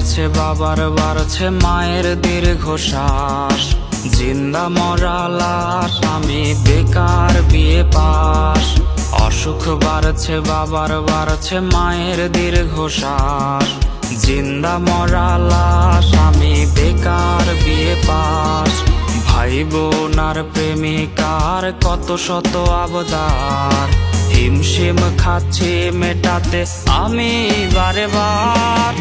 বাড়ছে বাবার বাড়ছে মায়ের দীর্ঘশ্বাস, জিন্দা মরা লাশ আমি বেকার বিয়ে পাস। অসুখ বাড়ছে বাবার বাড়ছে মায়ের দীর্ঘশ্বাস, জিন্দা মরা লাশ আমি বেকার বিয়ে পাস। ভাই বোন আর প্রেমিকার কত শত আবদার, হিমশিম খাচ্ছি মেটাতে আমি বারে বার।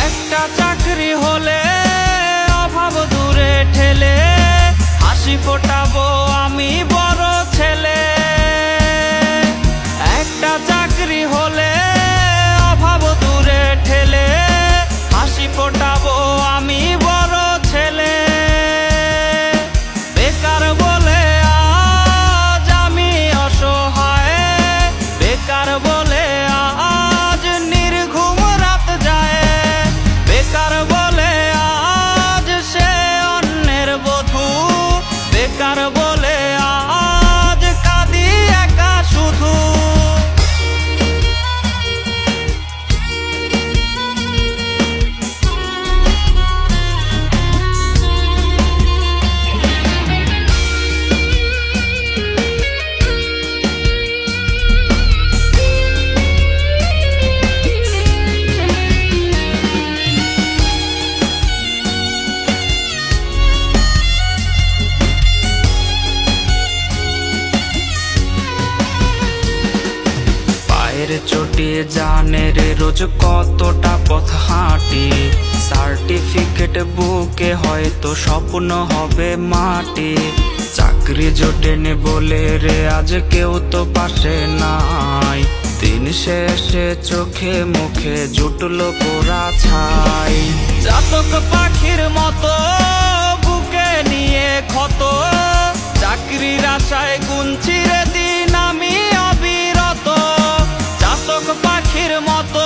একটা চাকরি হলে অভাব দূরে ঠেলে, হাসি ফোটাবো আমি বড় ছেলে। একটা চাকরি হলে অভাব দূরে ঠেলে, হাসি ফোটাবো আমি বড় ছেলে। বেকার বলে আজ আমি অসহায়, বেকার বলে আজ নির্ঘুম রাত যায়, বেকার বলে আজ সে অন্যের বধূ, বেকার বলে আজ কাঁদি একা শুধু। চটি জানের রোজ কতটা পথ হাঁটি, সার্টিফিকেট বুকে হয়তো স্বপ্ন হবে মাটি। চাকরি জোটেনি বলে রে আজ কেউ তো পাশে নাই, দিন শেষে চোখে মুখে জুটলো পোড়া ছাই। চাতক পাখির মতো বুকে নিয়ে ক্ষত, চাকরির আশায় গুনছি রে দিন আমি অবিরত। চাতক পাখির মতো